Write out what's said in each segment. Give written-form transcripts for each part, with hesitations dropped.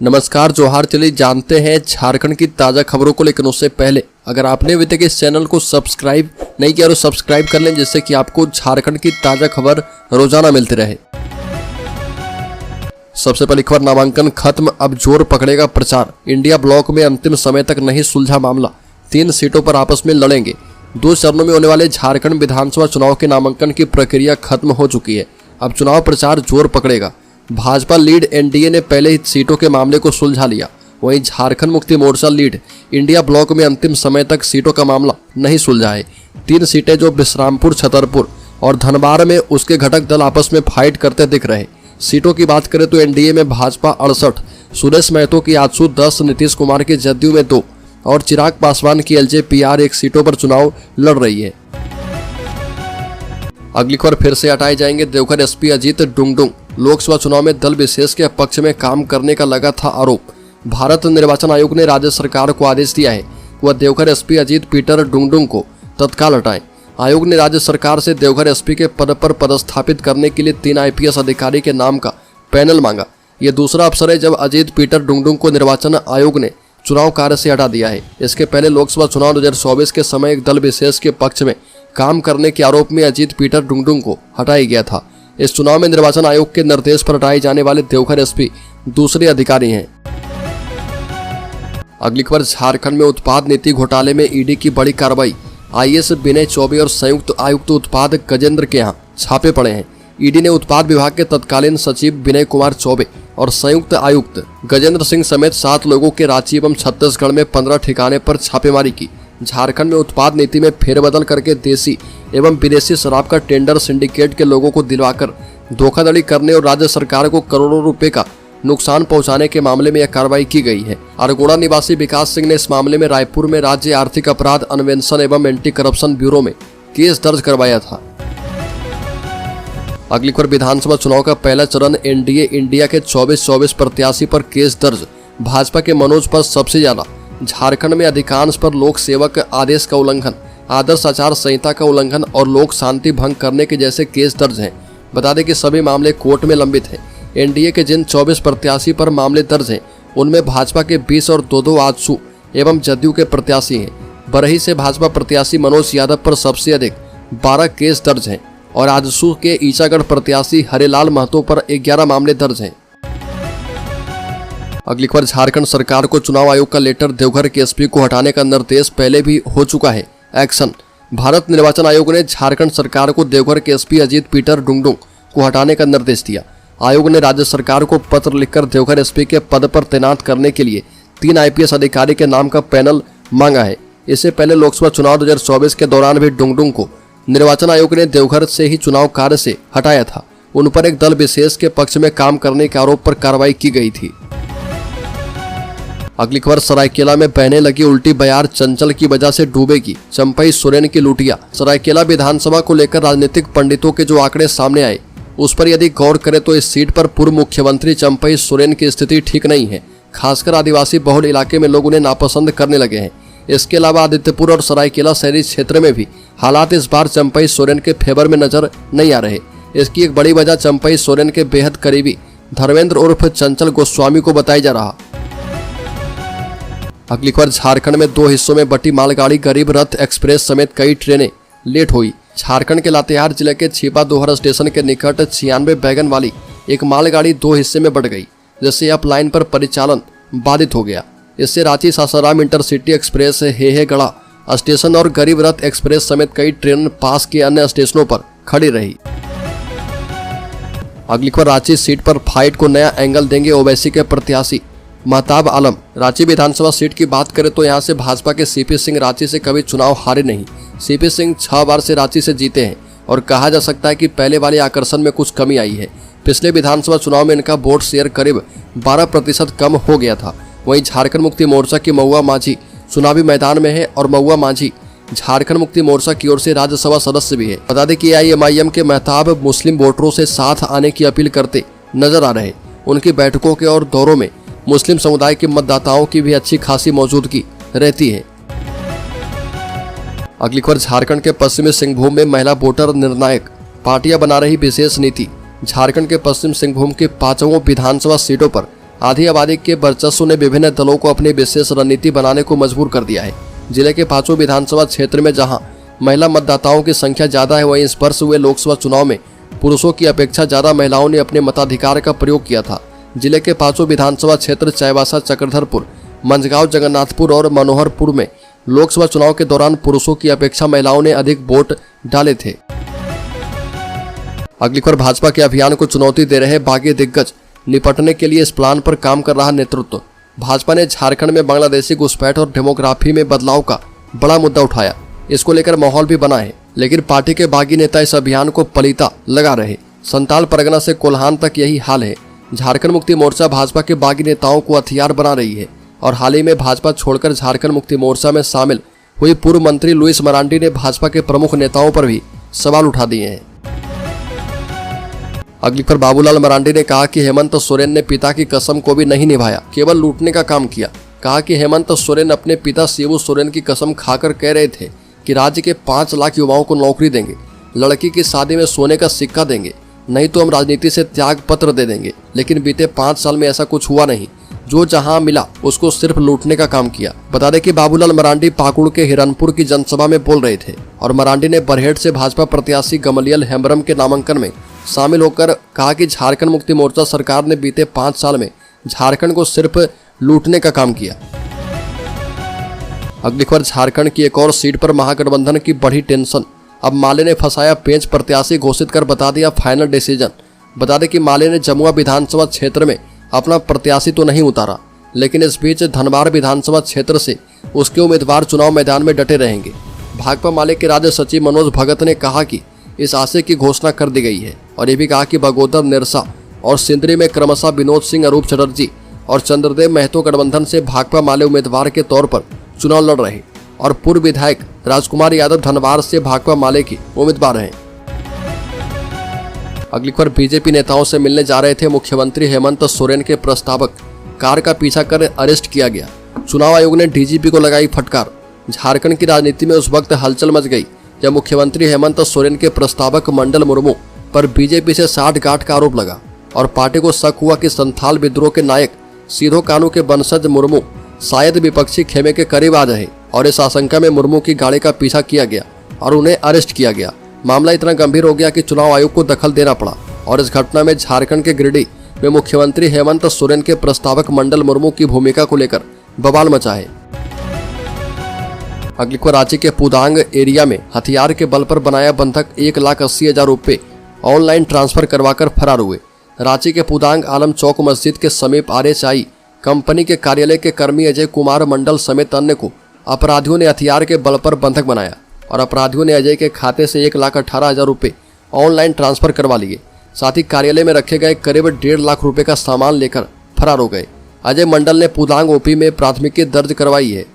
नमस्कार, जोहार। चलिए जानते हैं झारखंड की ताज़ा खबरों को, लेकिन उससे पहले अगर आपने अभी तक इस चैनल को सब्सक्राइब नहीं किया तो सब्सक्राइब कर लें, जिससे कि आपको झारखंड की ताज़ा खबर रोजाना मिलती रहे। सबसे पहली खबर, नामांकन खत्म, अब जोर पकड़ेगा प्रचार। इंडिया ब्लॉक में अंतिम समय तक नहीं सुलझा मामला, 3 सीटों पर आपस में लड़ेंगे। 2 चरणों में होने वाले झारखंड विधानसभा चुनाव के नामांकन की प्रक्रिया खत्म हो चुकी है। अब चुनाव प्रचार जोर पकड़ेगा। भाजपा लीड एनडीए ने पहले ही सीटों के मामले को सुलझा लिया, वहीं Jharkhand Mukti Morcha lead India block में अंतिम समय तक सीटों का मामला नहीं सुलझा है। 3 सीटें जो बिश्रामपुर, छतरपुर और धनबाद में उसके घटक दल आपस में फाइट करते दिख रहे। सीटों की बात करें तो एनडीए में भाजपा 68, सुरेश महतो की आजसू 10, नीतीश कुमार की जदयू में 2 और चिराग पासवान की एलजेपीआर 1 सीटों पर चुनाव लड़ रही है। अगली खबर, फिर से हटाए जाएंगे देवघर एसपी अजीत डुंगडुंग। लोकसभा चुनाव में दल विशेष के पक्ष में काम करने का लगा था आरोप। भारत निर्वाचन आयोग ने राज्य सरकार को आदेश दिया है वह देवघर एसपी अजीत पीटर डुंगडुंग को तत्काल हटाएं। आयोग ने राज्य सरकार से देवघर एसपी के पद पर पदस्थापित करने के लिए 3 आईपीएस अधिकारी के नाम का पैनल मांगा। यह दूसरा अवसर है जब अजीत पीटर डुंगडुंग को निर्वाचन आयोग ने चुनाव कार्य से हटा दिया है। इसके पहले लोकसभा चुनाव 2024 के समय एक दल विशेष के पक्ष में काम करने के आरोप में अजीत पीटर डुंगडुंग को हटाया गया था। इस चुनाव में निर्वाचन आयोग के निर्देश पर हटाए जाने वाले देवघर एसपी दूसरे अधिकारी हैं। अगली खबर, झारखंड में उत्पाद नीति घोटाले में ईडी की बड़ी कार्रवाई। आईएएस विनय चौबे और संयुक्त आयुक्त उत्पाद गजेंद्र के यहाँ छापे पड़े हैं। ईडी ने उत्पाद विभाग के तत्कालीन सचिव विनय कुमार चौबे और संयुक्त आयुक्त गजेंद्र सिंह समेत 7 लोगों के रांची एवं छत्तीसगढ़ में 15 ठिकाने पर छापेमारी की। झारखंड में उत्पाद नीति में फेरबदल करके देसी एवं विदेशी शराब का टेंडर सिंडिकेट के लोगों को दिलवाकर धोखाधड़ी करने और राज्य सरकार को करोड़ों रुपए का नुकसान पहुंचाने के मामले में यह कार्रवाई की गई है। अरगोड़ा निवासी विकास सिंह ने इस मामले में रायपुर में राज्य आर्थिक अपराध अन्वेषण एवं एंटी करप्शन ब्यूरो में केस दर्ज करवाया था। अगली खबर, विधानसभा चुनाव का पहला चरण, एनडीए इंडिया के 24 प्रत्याशी पर केस दर्ज। भाजपा के मनोज पर सबसे ज्यादा। झारखंड में अधिकांश पर लोक सेवक आदेश का उल्लंघन, आदर्श आचार संहिता का उल्लंघन और लोक शांति भंग करने के जैसे केस दर्ज हैं। बता दें कि सभी मामले कोर्ट में लंबित हैं। एनडीए के जिन 24 प्रत्याशी पर मामले दर्ज हैं उनमें भाजपा के 20 और 2 आजसू एवं जदयू के प्रत्याशी हैं। बरही से भाजपा प्रत्याशी मनोज यादव पर सबसे अधिक 12 केस दर्ज हैं और आजसू के ईचागढ़ प्रत्याशी हरेलाल महतो पर 11 मामले दर्ज हैं। अगली खबर, झारखंड सरकार को चुनाव आयोग का लेटर, देवघर के एसपी को हटाने का निर्देश पहले भी हो चुका है। एक्शन, भारत निर्वाचन आयोग ने झारखंड सरकार को देवघर के एसपी अजीत पीटर डुंगडुंग को हटाने का निर्देश दिया। आयोग ने राज्य सरकार को पत्र लिखकर देवघर एसपी के पद पर तैनात करने के लिए 3 आईपीएस अधिकारी के नाम का पैनल मांगा है। इससे पहले लोकसभा चुनाव 2024 के दौरान भी डुंगडुंग को निर्वाचन आयोग ने देवघर से ही चुनाव कार्य से हटाया था। उन पर एक दल विशेष के पक्ष में काम करने के आरोप पर कार्रवाई की गई थी। अगली खबर, सरायकेला में बहने लगी उल्टी बयार, चंचल की वजह से डूबेगी चंपई सोरेन की लुटिया। सरायकेला विधानसभा को लेकर राजनीतिक पंडितों के जो आंकड़े सामने आए उस पर यदि गौर करें तो इस सीट पर पूर्व मुख्यमंत्री चंपई सोरेन की स्थिति ठीक नहीं है। खासकर आदिवासी बहुल इलाके में लोग उन्हें नापसंद करने लगे हैं। इसके अलावा आदित्यपुर और सरायकेला शहरी क्षेत्र में भी हालात इस बार चंपई सोरेन के फेवर में नजर नहीं आ रहे। इसकी एक बड़ी वजह चंपई सोरेन के बेहद करीबी धर्मेंद्र उर्फ चंचल गोस्वामी को बताया जा रहा। अगली खबर, झारखंड में 2 हिस्सों में बटी मालगाड़ी गरीब रथ एक्सप्रेस समेत कई ट्रेनें लेट हुई। झारखंड के लातेहार जिले के छिपा दोहरा स्टेशन के निकट 96 वैगन वाली एक मालगाड़ी 2 हिस्से में बट गई, जिससे अप लाइन पर परिचालन बाधित हो गया। इससे Ranchi Sasaram intercity express, Hehegara station और गरीब रथ एक्सप्रेस समेत कई ट्रेन पास के अन्य स्टेशनों पर खड़ी रही। अगली खबर, रांची सीट पर फाइट को नया एंगल देंगे ओवैसी के प्रत्याशी महताब आलम। रांची विधानसभा सीट की बात करें तो यहां से भाजपा के सीपी सिंह रांची से कभी चुनाव हारे नहीं। सीपी सिंह 6 बार से रांची से जीते हैं और कहा जा सकता है कि पहले वाले आकर्षण में कुछ कमी आई है। पिछले विधानसभा चुनाव में इनका वोट शेयर करीब 12% कम हो गया था। वहीं झारखंड मुक्ति मोर्चा की महुआ माझी चुनावी मैदान में है और महुआ माझी झारखंड मुक्ति मोर्चा की ओर से राज्यसभा सदस्य भी है। बता दें कि AIMIM के महताब मुस्लिम वोटरों से साथ आने की अपील करते नजर आ रहे। उनकी बैठकों के और दौरों में मुस्लिम समुदाय के मतदाताओं की भी अच्छी खासी मौजूदगी रहती है। अगली खबर, झारखंड के पश्चिमी सिंहभूम में महिला वोटर निर्णायक, पार्टियां बना रही विशेष नीति। झारखंड के पश्चिम सिंहभूम के 5 विधानसभा सीटों पर आधी आबादी के वर्चस्व ने विभिन्न दलों को अपनी विशेष रणनीति बनाने को मजबूर कर दिया है। जिले के 5 विधानसभा क्षेत्र में जहां महिला मतदाताओं की संख्या ज्यादा है, वहीं इस वर्ष हुए लोकसभा चुनाव में पुरुषों की अपेक्षा ज्यादा महिलाओं ने अपने मताधिकार का प्रयोग किया था। जिले के 5 विधानसभा क्षेत्र चाईबासा, चक्रधरपुर, मंझगांव, जगन्नाथपुर और मनोहरपुर में लोकसभा चुनाव के दौरान पुरुषों की अपेक्षा महिलाओं ने अधिक वोट डाले थे। अगली खबर, भाजपा के अभियान को चुनौती दे रहे बागी दिग्गज, निपटने के लिए इस प्लान पर काम कर रहा नेतृत्व। भाजपा ने झारखंड में बांग्लादेशी घुसपैठ और डेमोग्राफी में बदलाव का बड़ा मुद्दा उठाया। इसको लेकर माहौल भी बना है, लेकिन पार्टी के बागी नेता इस अभियान को पलीता लगा रहे। संताल परगना से कोल्हान तक यही हाल है। झारखंड मुक्ति मोर्चा भाजपा के बागी नेताओं को हथियार बना रही है और हाल ही में भाजपा छोड़कर झारखंड मुक्ति मोर्चा में शामिल हुई पूर्व मंत्री लुइस मरांडी ने भाजपा के प्रमुख नेताओं पर भी सवाल उठा दिए हैं। अगली पर बाबूलाल मरांडी ने कहा कि हेमंत सोरेन ने पिता की कसम को भी नहीं निभाया, केवल लूटने का काम किया। कहा कि हेमंत सोरेन अपने पिता शिबू सोरेन की कसम खाकर कह रहे थे कि राज्य के 5 लाख युवाओं को नौकरी देंगे, लड़की की शादी में सोने का सिक्का देंगे, नहीं तो हम राजनीति से त्याग पत्र दे देंगे। लेकिन बीते 5 साल में ऐसा कुछ हुआ नहीं। जो जहां मिला उसको सिर्फ लूटने का काम किया। बता दें कि बाबूलाल मरांडी पाकुड़ के हिरनपुर की जनसभा में बोल रहे थे और मरांडी ने बरहेट से भाजपा प्रत्याशी गमलियल हेम्ब्रम के नामांकन में शामिल होकर कहा कि झारखंड मुक्ति मोर्चा सरकार ने बीते 5 साल में झारखंड को सिर्फ लूटने का काम किया। अगली खबर, झारखंड की एक और सीट पर महागठबंधन की बढ़ी टेंशन। अब माले ने फंसाया पेंच, प्रत्याशी घोषित कर बता दिया फाइनल डिसीजन। बता दें कि माले ने जमुआ विधानसभा क्षेत्र में अपना प्रत्याशी तो नहीं उतारा, लेकिन इस बीच धनबाद विधानसभा क्षेत्र से उसके उम्मीदवार चुनाव मैदान में डटे रहेंगे। भाकपा माले के राज्य सचिव मनोज भगत ने कहा कि इस आशय की घोषणा कर दी गई है और ये भी कहा कि बगोदर, निरसा और सिंदरी में क्रमशः विनोद सिंह, अरूप चटर्जी और चंद्रदेव महतो गठबंधन से भाकपा माले उम्मीदवार के तौर पर चुनाव लड़ रहे और पूर्व विधायक राजकुमार यादव धनबाद से भाकपा माले की उम्मीदवार हैं। अगली खबर, बीजेपी नेताओं से मिलने जा रहे थे मुख्यमंत्री हेमंत सोरेन के प्रस्तावक, कार का पीछा कर अरेस्ट किया गया। चुनाव आयोग ने डीजीपी को लगाई फटकार। झारखंड की राजनीति में उस वक्त हलचल मच गई जब मुख्यमंत्री हेमंत सोरेन के प्रस्तावक मंडल मुर्मू पर बीजेपी से साठगांठ का आरोप लगा और पार्टी को शक हुआ कि संथाल विद्रोह के नायक सीधो कानू के वंशज मुर्मू शायद विपक्षी खेमे के करीब आ जाए और इस आशंका में मुर्मू की गाड़ी का पीछा किया गया और उन्हें अरेस्ट किया गया। मामला इतना गंभीर हो गया कि चुनाव आयोग को दखल देना पड़ा और इस घटना में झारखंड के गिरिडीह में मुख्यमंत्री हेमंत सोरेन के प्रस्तावक मंडल मुर्मू की भूमिका को लेकर बवाल मचा है। अगली खबर, रांची के पुदांग एरिया में हथियार के बल पर बनाया बंधक 1,80,000 रुपये ऑनलाइन ट्रांसफर करवाकर फरार हुए। रांची के पुदांग आलम चौक मस्जिद के समीप RHI कंपनी के कार्यालय के कर्मी अजय कुमार मंडल समेत अन्य को अपराधियों ने हथियार के बल पर बंधक बनाया और अपराधियों ने अजय के खाते से 1,18,000 रुपये ऑनलाइन ट्रांसफर करवा लिए। साथ ही कार्यालय में रखे गए करीब 1.5 लाख रुपए का सामान लेकर फरार हो गए। अजय मंडल ने पुदांग OP में प्राथमिकी दर्ज करवाई है।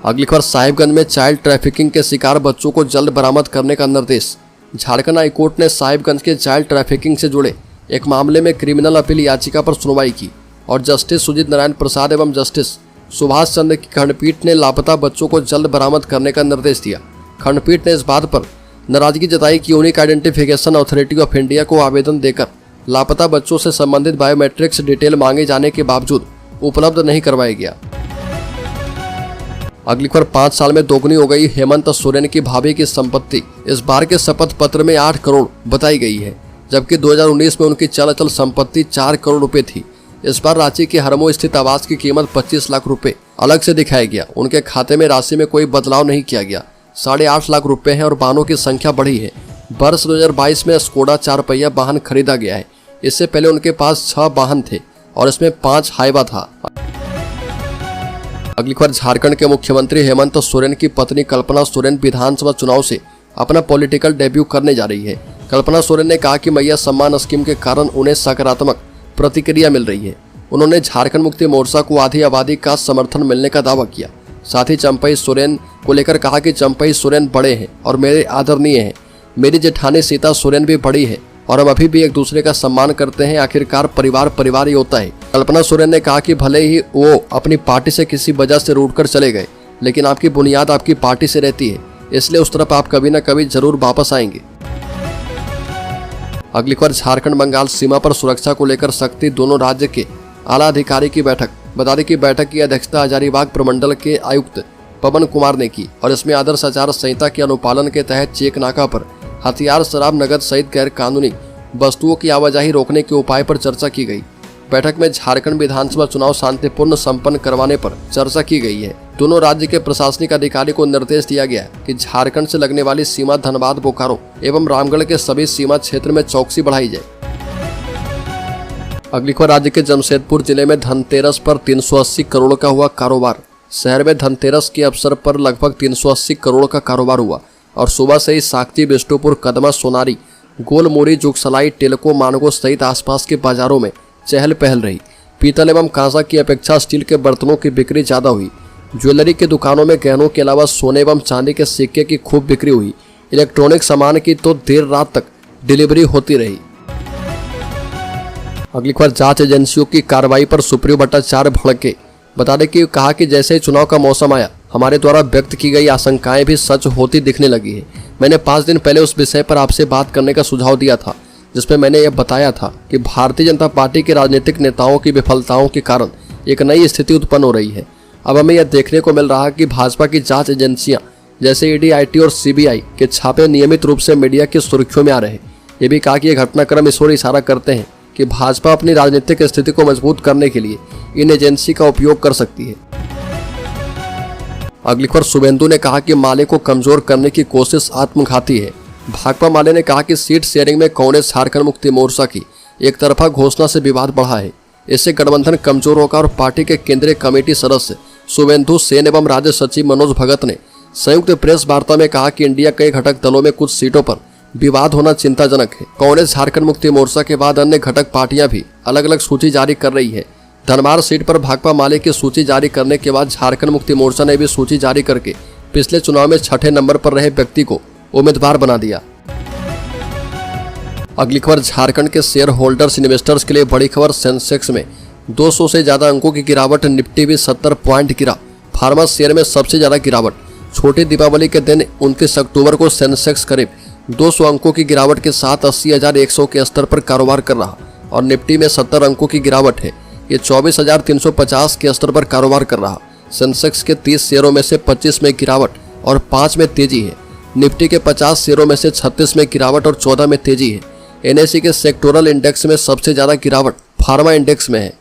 अगली खबर, साहिबगंज में चाइल्ड ट्रैफिकिंग के शिकार बच्चों को जल्द बरामद करने का निर्देश। झारखंड हाईकोर्ट ने साहिबगंज के चाइल्ड ट्रैफिकिंग से जुड़े एक मामले में क्रिमिनल अपील याचिका पर सुनवाई की और जस्टिस सुजीत नारायण प्रसाद एवं जस्टिस सुभाष चंद्र की खंडपीठ ने लापता बच्चों को जल्द बरामद करने का निर्देश दिया। खंडपीठ ने इस बात पर नाराजगी जताई कि unique identification authority of India को आवेदन देकर लापता बच्चों से संबंधित बायोमेट्रिक्स डिटेल मांगे जाने के बावजूद उपलब्ध नहीं करवाया गया। अगली खबर, 5 साल में दोगुनी हो गई हेमंत सोरेन की भाभी की संपत्ति। इस बार के शपथ पत्र में 8 करोड़ बताई गई है, जबकि 2019 में उनकी चल अचल संपत्ति 4 करोड़ रुपए थी। इस बार रांची के हरमो स्थित आवास की कीमत 25 लाख रुपए अलग से दिखाया गया। उनके खाते में राशि में कोई बदलाव नहीं किया गया। 8.5 लाख रुपए हैं और वाहनों की संख्या बढ़ी है। वर्ष 2022 में स्कोडा 4 पहिया वाहन खरीदा गया है। इससे पहले उनके पास 6 वाहन थे और इसमें 5 हाइवा था। अगली खबर, झारखंड के मुख्यमंत्री हेमंत सोरेन की पत्नी कल्पना सोरेन विधानसभा चुनाव से अपना पॉलिटिकल डेब्यू करने जा रही है। कल्पना सोरेन ने कहा कि मैया सम्मान स्कीम के कारण उन्हें सकारात्मक प्रतिक्रिया मिल रही है। उन्होंने झारखंड मुक्ति मोर्चा को आधी आबादी का समर्थन मिलने का दावा किया। साथ ही चंपई सोरेन को लेकर कहा कि चंपई सोरेन बड़े हैं और मेरे आदरणीय हैं। मेरी जेठानी सीता सोरेन भी बड़ी है और हम अभी भी एक दूसरे का सम्मान करते हैं। आखिरकार परिवार परिवार ही होता है। कल्पना सोरेन ने कहा कि भले ही वो अपनी पार्टी से किसी वजह से रूठकर चले गए, लेकिन आपकी बुनियाद आपकी पार्टी से रहती है, इसलिए उस तरफ आप कभी ना कभी जरूर वापस आएंगे। अगली खबर झारखंड बंगाल सीमा पर सुरक्षा को लेकर सख्ती, दोनों राज्य के आला अधिकारी की बैठक। बता दें कि बैठक की अध्यक्षता हजारीबाग प्रमंडल के आयुक्त पवन कुमार ने की और इसमें आदर्श आचार संहिता के अनुपालन के तहत चेक नाका पर हथियार, शराब, नकद सहित गैर कानूनी वस्तुओं की आवाजाही रोकने के उपाय पर चर्चा की गई। बैठक में झारखंड विधानसभा चुनाव शांतिपूर्ण संपन्न करवाने पर चर्चा की गई है। दोनों राज्य के प्रशासनिक अधिकारी को निर्देश दिया गया है कि झारखंड से लगने वाली सीमा धनबाद, बोकारो एवं रामगढ़ के सभी सीमा क्षेत्र में चौकसी बढ़ाई जाए। अगली खबर, राज्य के जमशेदपुर जिले में धनतेरस पर 380 करोड़ का हुआ कारोबार। शहर में धनतेरस के अवसर पर लगभग 380 करोड़ का कारोबार हुआ और सुबह से ही साकची, बिष्टुपुर, कदमा, सोनारी, गोलमोरी, जुगसलाई, टेलको, मानगो सहित आसपास के बाजारों में चहल पहल रही। पीतल एवं कांसा की अपेक्षा स्टील के बर्तनों की बिक्री ज्यादा हुई। ज्वेलरी की दुकानों में गहनों के अलावा सोने एवं चांदी के सिक्के की खूब बिक्री हुई। इलेक्ट्रॉनिक सामान की तो देर रात तक डिलीवरी होती रही। अगली खबर, जांच एजेंसियों की कार्रवाई पर सुप्रीयो भट्टाचार्य भड़के। बता दें कि कहा कि जैसे ही चुनाव का मौसम आया, हमारे द्वारा व्यक्त की गई आशंकाएं भी सच होती दिखने लगी है। मैंने 5 दिन पहले उस विषय पर आपसे बात करने का सुझाव दिया था, जिसमें मैंने यह बताया था कि भारतीय जनता पार्टी के राजनीतिक नेताओं की विफलताओं के कारण एक नई स्थिति उत्पन्न हो रही है। अब हमें यह देखने को मिल रहा है कि भाजपा की जांच एजेंसियां जैसे ईडी, आईटी और सीबीआई के छापे नियमित रूप से मीडिया की सुर्खियों में आ रहे हैं। ये भी कहा कि यह घटनाक्रम इस ओर इशारा करते हैं कि भाजपा अपनी राजनीतिक स्थिति को मजबूत करने के लिए इन एजेंसी का उपयोग कर सकती है। अगली खबर, शुभेंदु ने कहा कि माले को कमजोर करने की कोशिश आत्मघाती है। भाकपा माले ने कहा कि सीट शेयरिंग में कांग्रेस झारखंड मुक्ति मोर्चा की एक तरफा घोषणा से विवाद बढ़ा है। इससे गठबंधन कमजोर होगा और पार्टी के केंद्रीय कमेटी सदस्य शुभेंदु सेन एवं राज्य सचिव मनोज भगत ने संयुक्त प्रेस वार्ता में कहा कि इंडिया के घटक दलों में कुछ सीटों पर विवाद होना चिंताजनक है। कांग्रेस झारखंड मुक्ति मोर्चा के बाद अन्य घटक पार्टियां भी अलग अलग सूची जारी कर रही है। धनबाद सीट पर भाकपा माले की सूची जारी करने के बाद झारखंड मुक्ति मोर्चा ने भी सूची जारी करके पिछले चुनाव में 6ठे नंबर पर रहे व्यक्ति को उम्मीदवार बना दिया। अगली खबर, झारखंड के शेयर होल्डर्स इन्वेस्टर्स के लिए बड़ी खबर। सेंसेक्स में 200 से ज्यादा अंकों की गिरावट, निफ्टी भी 70 पॉइंट गिरा। फार्मा शेयर में सबसे ज्यादा गिरावट। छोटी दीपावली के दिन 29 अक्टूबर को सेंसेक्स करीब 200 अंकों की गिरावट के साथ 80,100 के स्तर पर कारोबार कर रहा और निफ्टी में 70 अंकों की गिरावट है। ये 24,350 के स्तर पर कारोबार कर रहा। सेंसेक्स के 30 शेयरों में से 25 में गिरावट और 5 में तेजी है। निफ्टी के 50 शेयरों में से 36 में गिरावट और 14 में तेजी है। एनएसई के सेक्टोरल इंडेक्स में सबसे ज्यादा गिरावट फार्मा इंडेक्स में है।